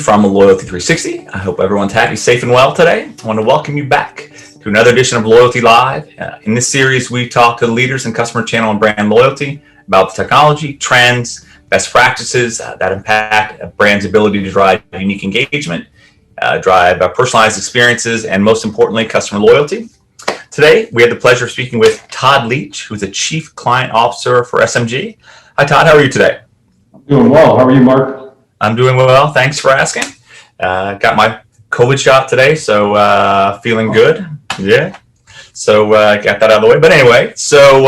from Loyalty 360. I hope everyone's happy, safe, and well today. I want to welcome you back to another edition of Loyalty Live. In this series, we talk to leaders in customer channel and brand loyalty about the technology, trends, best practices that impact a brand's ability to drive unique engagement, drive personalized experiences, and most importantly, customer loyalty. Today, we have the pleasure of speaking with Todd Leach, who's the Chief Client Officer for SMG. Hi, Todd. How are you today? Doing well. How are you, Mark? I'm doing well. Thanks for asking. Got my COVID shot today, so feeling good. Yeah. So got that out of the way. But anyway, so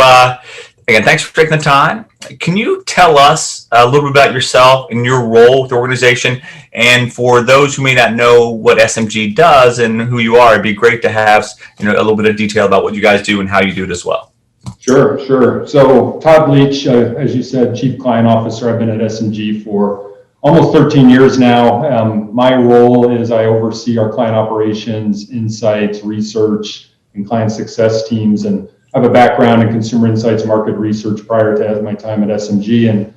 again, thanks for taking the time. Can you tell us a little bit about yourself and your role with the organization? And for those who may not know what SMG does and who you are, it'd be great to have a little bit of detail about what you guys do and how you do it as well. Sure. So Todd Leach, as you said, Chief Client Officer. I've been at SMG for almost 13 years now. My role is I oversee our client operations, insights, research, and client success teams. And I have a background in consumer insights, market research prior to my time at SMG, and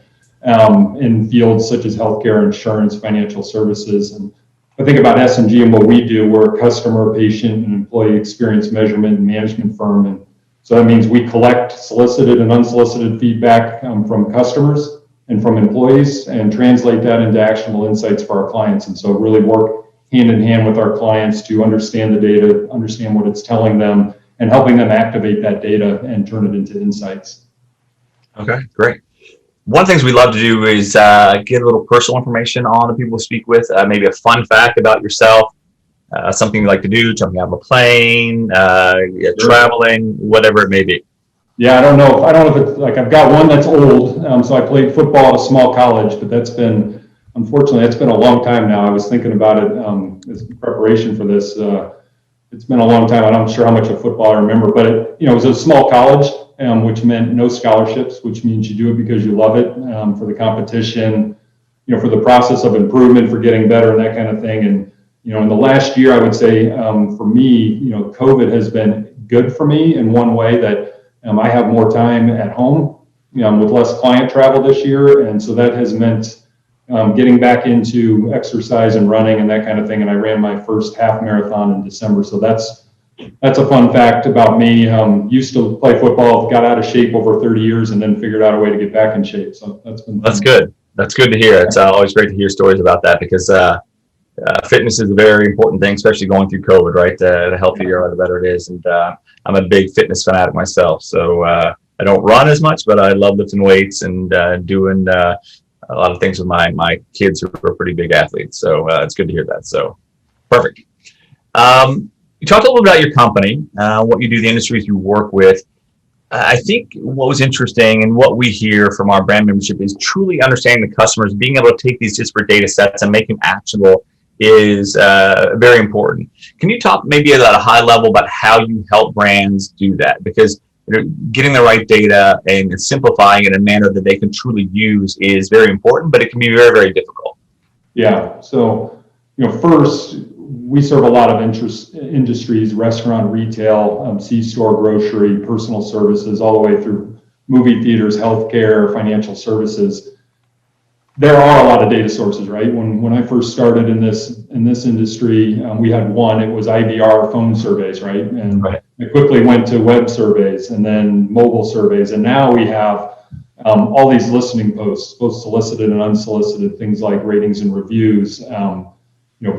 in fields such as healthcare, insurance, financial services. And I think about SMG and what we do. We're a customer, patient, and employee experience measurement and management firm. And so that means we collect solicited and unsolicited feedback from customers and from employees and translate that into actionable insights for our clients. And so really work hand in hand with our clients to understand the data, understand what it's telling them, and helping them activate that data and turn it into insights. Okay, great. One of the things we love to do is get a little personal information on the people we speak with, maybe a fun fact about yourself, something you like to do, jumping out of a plane, traveling, whatever it may be. Yeah, I don't know if it's like, I've got one that's old. So I played football at a small college, but unfortunately, that's been a long time now. I was thinking about it as preparation for this. It's been a long time. I'm not sure how much of football I remember, but it was a small college, which meant no scholarships, which means you do it because you love it, for the competition, for the process of improvement, for getting better and that kind of thing. And, in the last year, I would say, for me, COVID has been good for me in one way that I have more time at home, with less client travel this year. And so that has meant getting back into exercise and running and that kind of thing. And I ran my first half marathon in December. So that's a fun fact about me. Used to play football, got out of shape over 30 years, and then figured out a way to get back in shape. So that's been fun. That's good. That's good to hear. It's always great to hear stories about that because fitness is a very important thing, especially going through COVID, right? The healthier you are, the better it is. And I'm a big fitness fanatic myself. So I don't run as much, but I love lifting weights and doing a lot of things with my kids who are pretty big athletes. So it's good to hear that. So perfect. You talked a little bit about your company, what you do, the industries you work with. I think what was interesting and what we hear from our brand membership is truly understanding the customers, being able to take these disparate data sets and make them actionable is very important. Can you talk maybe at a high level about how you help brands do that? Because getting the right data and simplifying it in a manner that they can truly use is very important, but it can be very, very difficult. Yeah. So, first, we serve a lot of industries, restaurant, retail, C-store, grocery, personal services, all the way through movie theaters, healthcare, financial services. There are a lot of data sources, right? When I first started in this industry, we had one. It was IVR phone surveys, right? And right. It quickly went to web surveys and then mobile surveys, and now we have all these listening posts, both solicited and unsolicited, things like ratings and reviews,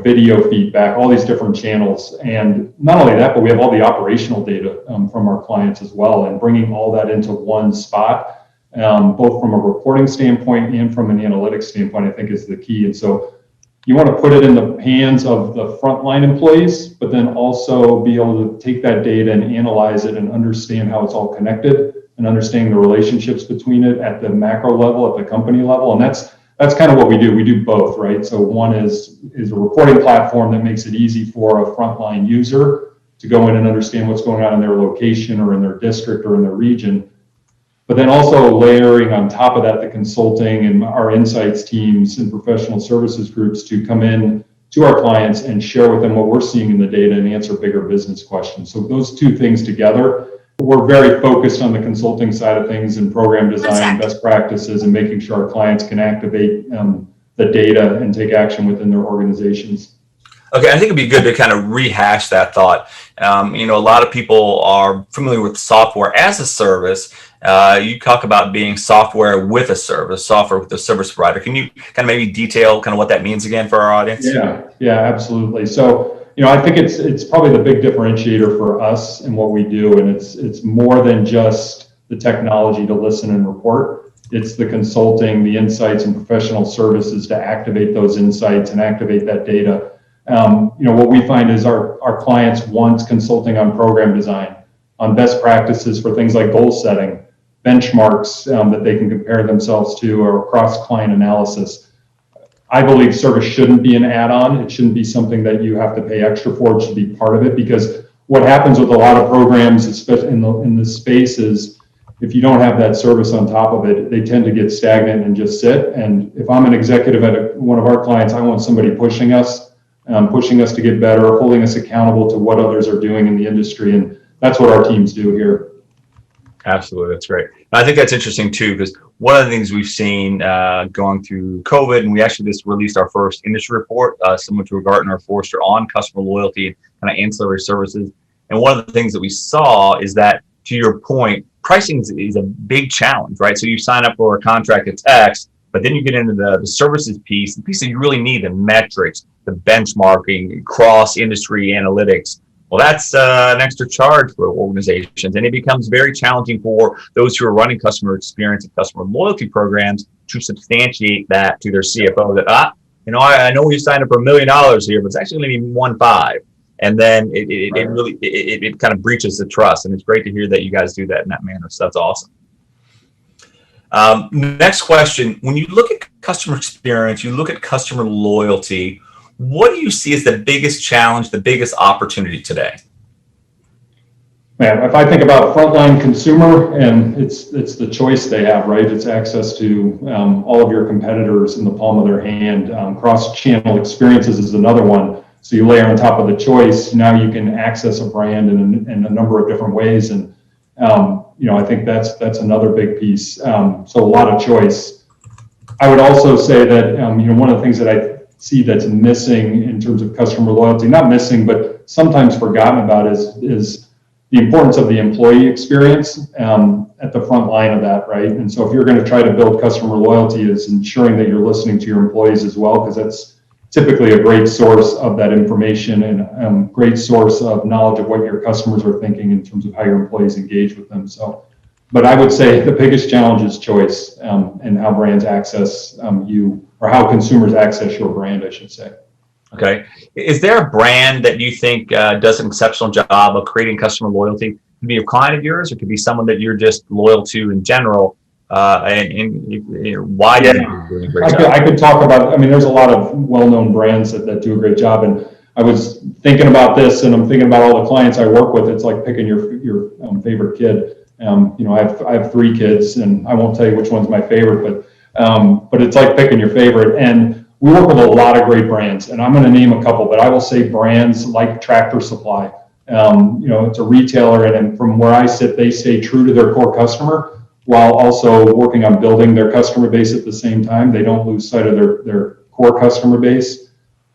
video feedback, all these different channels. And not only that, but we have all the operational data from our clients as well, and bringing all that into one spot. Both from a reporting standpoint and from an analytics standpoint, I think is the key. And so you want to put it in the hands of the frontline employees, but then also be able to take that data and analyze it and understand how it's all connected and understanding the relationships between it at the macro level, at the company level. And that's kind of what we do. We do both, right? So one is a reporting platform that makes it easy for a frontline user to go in and understand what's going on in their location or in their district or in their region. But then also layering on top of that, the consulting and our insights teams and professional services groups to come in to our clients and share with them what we're seeing in the data and answer bigger business questions. So those two things together, we're very focused on the consulting side of things and program design, best practices, and making sure our clients can activate the data and take action within their organizations. Okay, I think it'd be good to kind of rehash that thought. A lot of people are familiar with software as a service. You talk about being software with a service, software with a service provider. Can you kind of maybe detail kind of what that means again for our audience? Yeah, absolutely. So, I think it's probably the big differentiator for us and what we do, and it's more than just the technology to listen and report. It's the consulting, the insights, and professional services to activate those insights and activate that data. What we find is our clients want consulting on program design, on best practices for things like goal setting, benchmarks that they can compare themselves to, or cross-client analysis. I believe service shouldn't be an add-on. It shouldn't be something that you have to pay extra for. It should be part of it, because what happens with a lot of programs, especially in this space, is if you don't have that service on top of it, they tend to get stagnant and just sit. And if I'm an executive at one of our clients, I want somebody pushing us to get better, holding us accountable to what others are doing in the industry. And that's what our teams do here. Absolutely. That's great. I think that's interesting too, because one of the things we've seen going through COVID, and we actually just released our first industry report, similar to a Gartner or Forrester, on customer loyalty and kind of ancillary services. And one of the things that we saw is that, to your point, pricing is a big challenge, right? So you sign up for a contract, it's X, but then you get into the services piece, the piece that you really need, the metrics, the benchmarking, cross-industry analytics. Well, that's an extra charge for organizations, and it becomes very challenging for those who are running customer experience and customer loyalty programs to substantiate that to their CFO that, I know we signed up for $1 million here, but it's actually going to be 1.5. And then it kind of breaches the trust. And it's great to hear that you guys do that in that manner. So that's awesome. Next question. When you look at customer experience, you look at customer loyalty, what do you see as the biggest challenge, the biggest opportunity today? Man, if I think about frontline consumer, and it's the choice they have, right? It's access to all of your competitors in the palm of their hand. Cross-channel experiences is another one. So you layer on top of the choice, now you can access a brand in a number of different ways. And, I think that's another big piece. So a lot of choice. I would also say that, one of the things that I see that's missing in terms of customer loyalty, not missing, but sometimes forgotten about is the importance of the employee experience at the front line of that, right? And so if you're going to try to build customer loyalty, is ensuring that you're listening to your employees as well, because that's typically a great source of that information and great source of knowledge of what your customers are thinking in terms of how your employees engage with them. So, but I would say the biggest challenge is choice and how brands access you, or how consumers access your brand, I should say. Okay. Is there a brand that you think does an exceptional job of creating customer loyalty? It could be a client of yours, or it could be someone that you're just loyal to in general. And why do you think you're doing a great job? I could talk about, there's a lot of well-known brands that do a great job. And I was thinking about this, and I'm thinking about all the clients I work with. It's like picking your favorite kid. I have 3 kids, and I won't tell you which one's my favorite, but it's like picking your favorite. And we work with a lot of great brands, and I'm going to name a couple, but I will say brands like Tractor Supply. It's a retailer, and from where I sit, they stay true to their core customer while also working on building their customer base at the same time. They don't lose sight of their core customer base.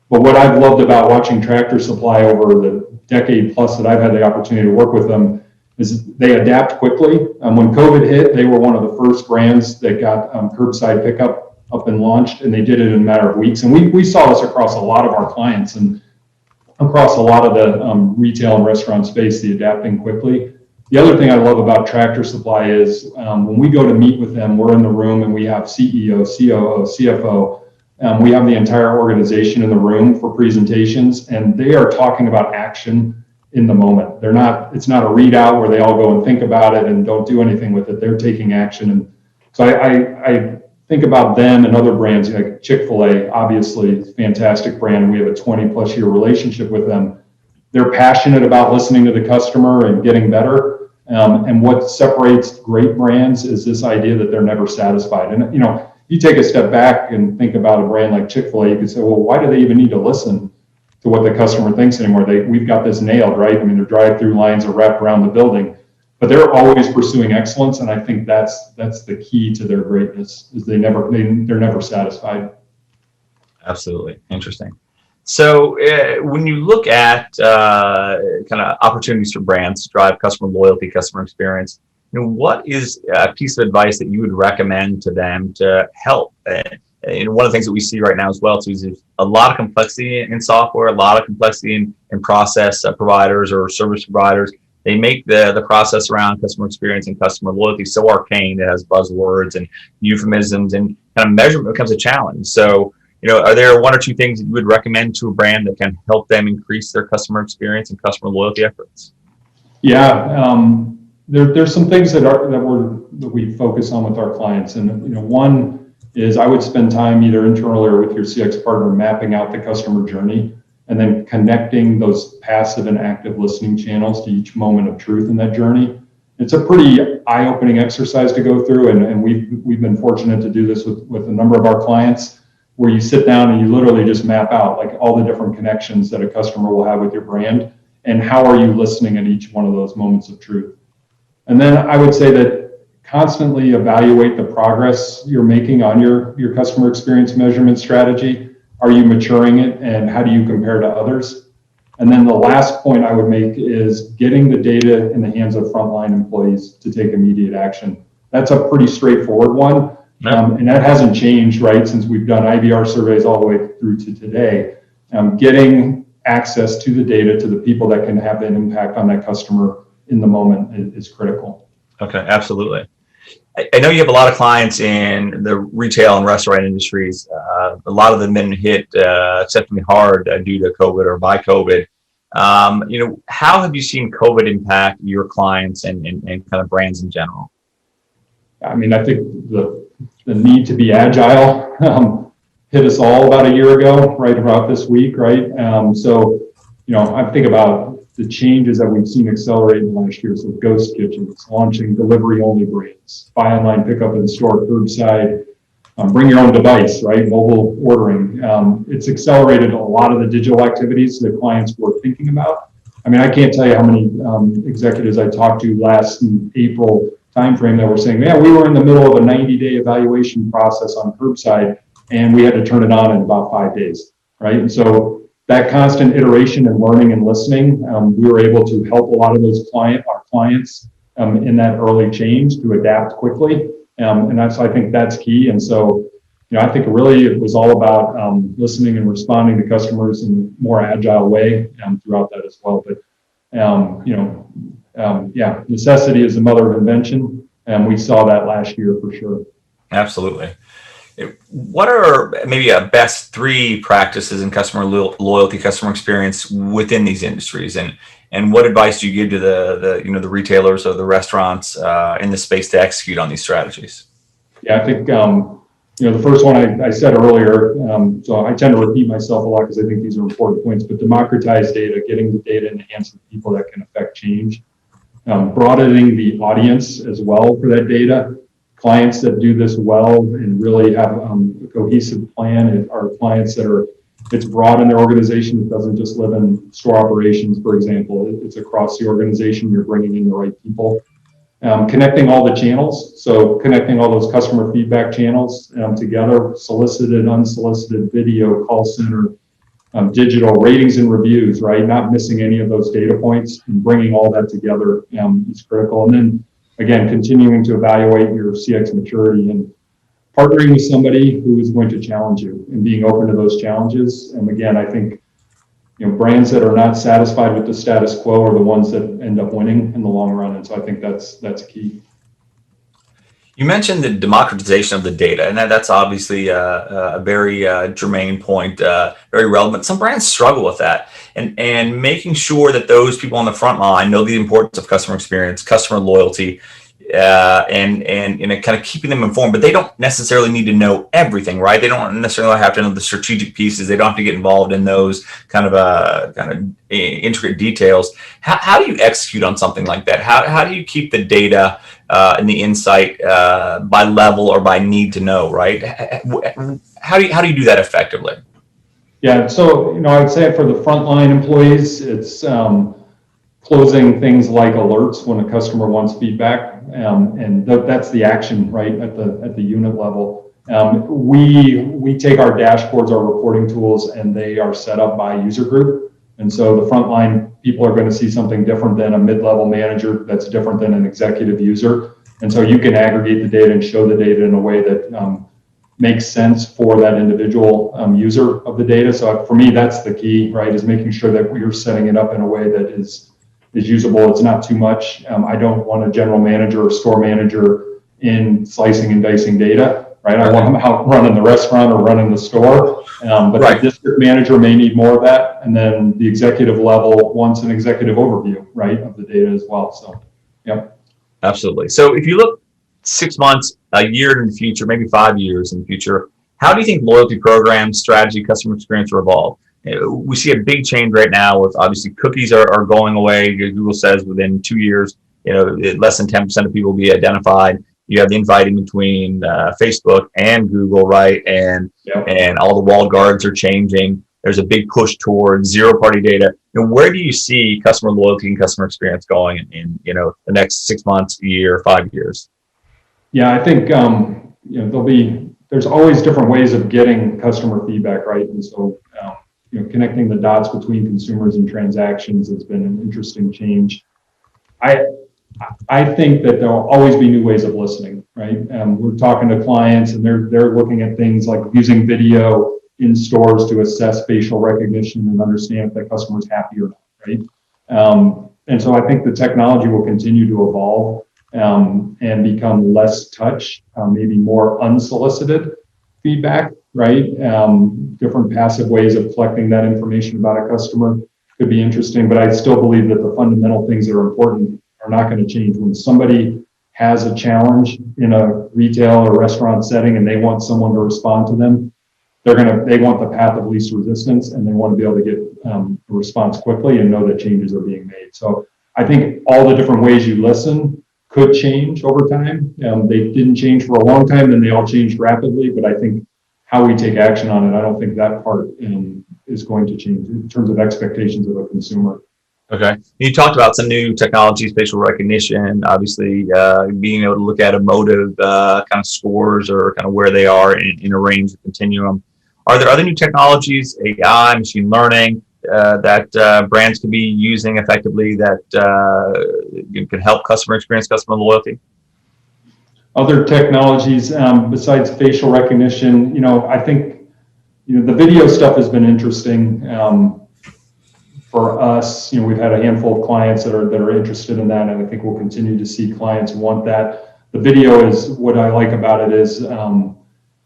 But what I've loved about watching Tractor Supply over the decade plus that I've had the opportunity to work with them is they adapt quickly. When COVID hit, they were one of the first brands that got curbside pickup up and launched, and they did it in a matter of weeks. And we saw this across a lot of our clients and across a lot of the retail and restaurant space, the adapting quickly. The other thing I love about Tractor Supply is when we go to meet with them, we're in the room and we have CEO, COO, CFO. We have the entire organization in the room for presentations, and they are talking about action in the moment. It's not a readout where they all go and think about it and don't do anything with it. They're taking action. And so I think about them and other brands like Chick-fil-A, obviously fantastic brand. We have a 20+ year relationship with them. They're passionate about listening to the customer and getting better. And what separates great brands is this idea that they're never satisfied. And, you take a step back and think about a brand like Chick-fil-A, you could say, well, why do they even need to listen to what the customer thinks anymore? We've got this nailed, right? Their drive-through lines are wrapped around the building, but they're always pursuing excellence. And I think that's the key to their greatness, is they're never satisfied. Absolutely. Interesting. So when you look at kind of opportunities for brands to drive customer loyalty, customer experience, what is a piece of advice that you would recommend to them to help? And one of the things that we see right now as well too is there's a lot of complexity in software, a lot of complexity in process providers or service providers. They make the process around customer experience and customer loyalty so arcane. It has buzzwords and euphemisms, and kind of measurement becomes a challenge. So, are there one or two things that you would recommend to a brand that can help them increase their customer experience and customer loyalty efforts? Yeah, there's some things that we focus on with our clients, and one is I would spend time either internally or with your CX partner mapping out the customer journey, and then connecting those passive and active listening channels to each moment of truth in that journey. It's a pretty eye-opening exercise to go through, and we've been fortunate to do this with a number of our clients, where you sit down and you literally just map out like all the different connections that a customer will have with your brand, and how are you listening at each one of those moments of truth. And then I would say that constantly evaluate the progress you're making on your customer experience measurement strategy. Are you maturing it, and how do you compare to others? And then the last point I would make is getting the data in the hands of frontline employees to take immediate action. That's a pretty straightforward one. And that hasn't changed, right, since we've done IVR surveys all the way through to today. Getting access to the data to the people that can have an impact on that customer in the moment is critical. Okay, absolutely. I know you have a lot of clients in the retail and restaurant industries. A lot of them been hit exceptionally hard due to COVID or by COVID. How have you seen COVID impact your clients and kind of brands in general? I mean, I think the need to be agile hit us all about a year ago, right about this week, right? I think about the changes that we've seen accelerate in the last year. So ghost kitchens, launching delivery-only brands, buy online, pick up in store, curbside, bring your own device, right? Mobile ordering. It's accelerated a lot of the digital activities that clients were thinking about. I mean, I can't tell you how many executives I talked to last in April timeframe that were saying, yeah, we were in the middle of a 90-day evaluation process on curbside, and we had to turn it on in about 5 days, right? And so that constant iteration and learning and listening, we were able to help a lot of our clients in that early change to adapt quickly. And I think that's key. And so, I think really it was all about listening and responding to customers in a more agile way throughout that as well. But, necessity is the mother of invention. And we saw that last year for sure. Absolutely. What are maybe a best 3 practices in customer loyalty, customer experience within these industries, and what advice do you give to the retailers or the restaurants in the space to execute on these strategies? Yeah, I think the first one I said earlier. So I tend to repeat myself a lot because I think these are important points. But democratize data, getting the data in the hands of people that can affect change, broadening the audience as well for that data. Clients that do this well and really have a cohesive plan are clients that it's broad in their organization. It doesn't just live in store operations, for example. It's across the organization. You're bringing in the right people. Connecting all the channels. So connecting all those customer feedback channels together, solicited, unsolicited, video, call center, digital, ratings and reviews, right? Not missing any of those data points, and bringing all that together is critical. And then again, continuing to evaluate your CX maturity and partnering with somebody who is going to challenge you and being open to those challenges. And again, I think brands that are not satisfied with the status quo are the ones that end up winning in the long run. And so I think that's key. You mentioned the democratization of the data, and that's obviously a very germane point, very relevant. Some brands struggle with that, and making sure that those people on the front line know the importance of customer experience, customer loyalty, and kind of keeping them informed. But they don't necessarily need to know everything, right? They don't necessarily have to know the strategic pieces. They don't have to get involved in those kind of intricate details. How do you execute on something like that? How do you keep the data and the insight by level or by need to know, right? How do you do that effectively? Yeah, so I'd say for the frontline employees, it's closing things like alerts when a customer wants feedback, and that's the action, right, at the unit level. We take our dashboards, our reporting tools, and they are set up by user group. And so the frontline people are going to see something different than a mid-level manager that's different than an executive user. And so you can aggregate the data and show the data in a way that makes sense for that individual user of the data. So for me, that's the key, right, is making sure that we're setting it up in a way that is usable. It's not too much. I don't want a general manager or store manager in slicing and dicing data, right? I want them out running the restaurant or running the store. But the district manager may need more of that. And then the executive level wants an executive overview, right, of the data as well. So, yep. Absolutely. So if you look 6 months, a year in the future, maybe 5 years in the future, how do you think loyalty programs, strategy, customer experience will evolve? We see a big change right now with obviously cookies are going away. Google says within 2 years, less than 10% of people will be identified. You have the invite in between Facebook and Google, right? And all the walled gardens are changing. There's a big push towards zero-party data. Where do you see customer loyalty and customer experience going in the next 6 months, a year, 5 years? Yeah, I think there's always different ways of getting customer feedback, right? And so connecting the dots between consumers and transactions has been an interesting change. I think that there will always be new ways of listening, right? We're talking to clients and they're looking at things like using video in stores to assess facial recognition and understand if the customer's happy or not, right? And so I think the technology will continue to evolve and become less touch, maybe more unsolicited feedback, right? Different passive ways of collecting that information about a customer could be interesting, but I still believe that the fundamental things that are important are not going to change. When somebody has a challenge in a retail or restaurant setting and they want someone to respond to them, they want the path of least resistance and they want to be able to get a response quickly and know that changes are being made. So I think all the different ways you listen could change over time. They didn't change for a long time and they all changed rapidly, but I think how we take action on it, I don't think that part is going to change in terms of expectations of a consumer. Okay. You talked about some new technologies, facial recognition, obviously being able to look at emotive kind of scores or kind of where they are in a range of continuum. Are there other new technologies, AI, machine learning, that brands can be using effectively that can help customer experience, customer loyalty? Other technologies besides facial recognition, I think the video stuff has been interesting for us. We've had a handful of clients that are interested in that, and I think we'll continue to see clients want that. The video is what I like about it is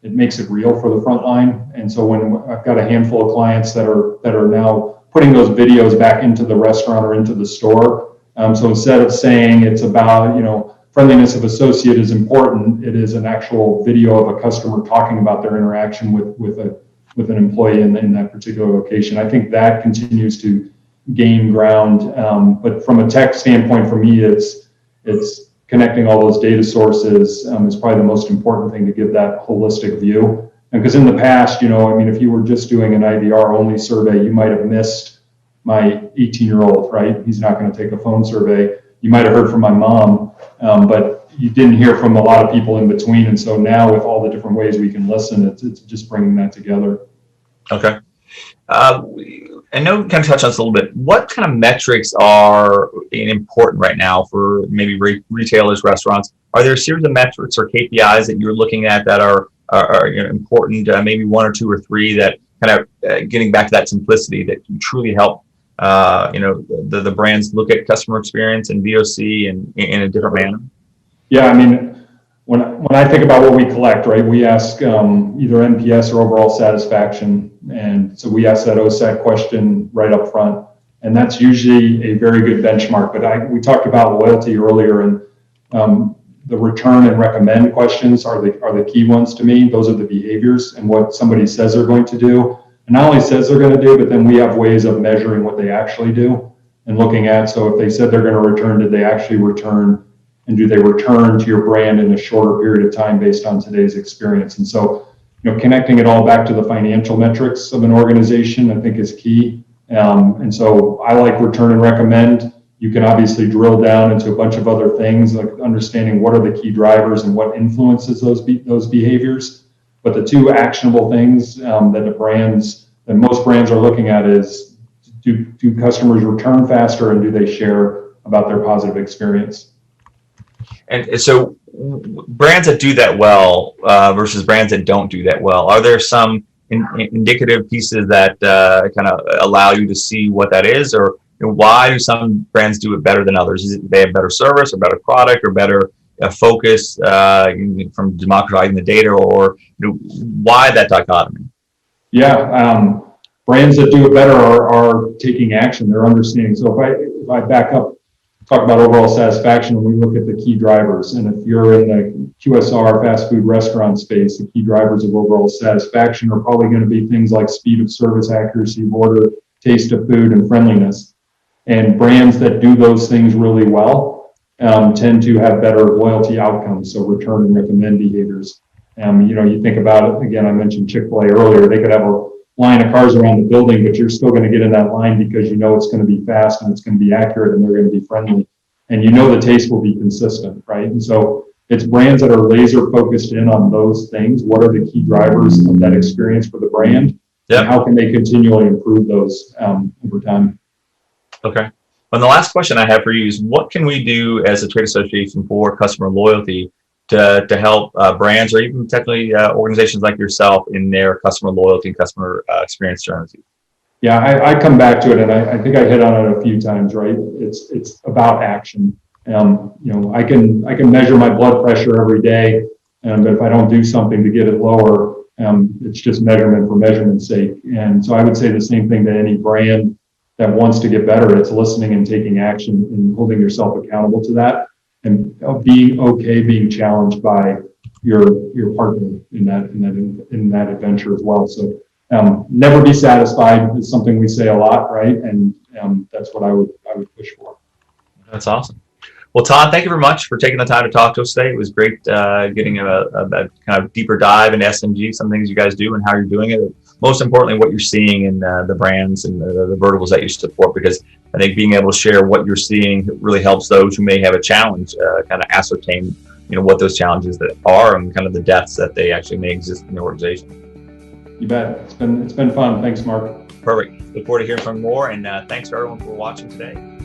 it makes it real for the front line, and so when I've got a handful of clients that are now putting those videos back into the restaurant or into the store. So instead of saying it's about friendliness of associate is important, it is an actual video of a customer talking about their interaction with an employee in that particular location. I think that continues to gain ground. But from a tech standpoint, for me, it's connecting all those data sources is probably the most important thing to give that holistic view. And because in the past, if you were just doing an IVR only survey, you might have missed my 18-year-old, right? He's not going to take a phone survey. You might have heard from my mom, but you didn't hear from a lot of people in between. And so now with all the different ways we can listen, it's just bringing that together. Okay. I know we kind of touched on this a little bit. What kind of metrics are important right now for maybe retailers, restaurants? Are there a series of metrics or KPIs that you're looking at that are important, maybe one or two or three that kind of getting back to that simplicity that can truly help the brands look at customer experience and VOC in a different manner? Yeah, when I think about what we collect, right, we ask either NPS or overall satisfaction. And so we ask that OSAT question right up front. And that's usually a very good benchmark. But we talked about loyalty earlier, and the return and recommend questions are the key ones to me. Those are the behaviors and what somebody says they're going to do. And not only says they're going to do, but then we have ways of measuring what they actually do and looking at. So if they said they're going to return, did they actually return? And do they return to your brand in a shorter period of time based on today's experience? And so, connecting it all back to the financial metrics of an organization, I think is key. And so I like return and recommend. You can obviously drill down into a bunch of other things, like understanding what are the key drivers and what influences those behaviors. But the two actionable things that most brands are looking at is, do customers return faster, and do they share about their positive experience? And so brands that do that well versus brands that don't do that well, are there some indicative pieces that kind of allow you to see what that is? Or why do some brands do it better than others? Is it they have better service or better product or better focus from democratizing the data, or why that dichotomy? Yeah, brands that do it better are taking action. They're understanding. So if I back up, talk about overall satisfaction, and we look at the key drivers. And if you're in the QSR fast food restaurant space, the key drivers of overall satisfaction are probably going to be things like speed of service, accuracy of order, taste of food, and friendliness. And brands that do those things really well tend to have better loyalty outcomes, so return and recommend behaviors. You think about it, again, I mentioned Chick-fil-A earlier, they could have a line of cars around the building, but you're still going to get in that line because you know it's going to be fast and it's going to be accurate and they're going to be friendly. And you know the taste will be consistent, right? And so it's brands that are laser focused in on those things. What are the key drivers of that experience for the brand? Yeah. And how can they continually improve those over time? Okay. And the last question I have for you is, what can we do as a trade association for customer loyalty to help brands or even technically organizations like yourself in their customer loyalty and customer experience journey? Yeah, I come back to it, and I think I hit on it a few times, right? It's about action. I can measure my blood pressure every day, but if I don't do something to get it lower, it's just measurement for measurement's sake. And so I would say the same thing to any brand that wants to get better. It's listening and taking action and holding yourself accountable to that, and being okay being challenged by your partner in that adventure as well. So never be satisfied is something we say a lot, right? And that's what I would push for. That's awesome. Well, Todd, thank you very much for taking the time to talk to us today. It was great getting a kind of deeper dive into SMG, some things you guys do and how you're doing it. Most importantly, what you're seeing in the brands and the verticals that you support, because I think being able to share what you're seeing really helps those who may have a challenge kind of ascertain, what those challenges that are and kind of the depths that they actually may exist in the organization. You bet. It's been fun. Thanks, Mark. Perfect. Look forward to hearing from more, and thanks for everyone for watching today.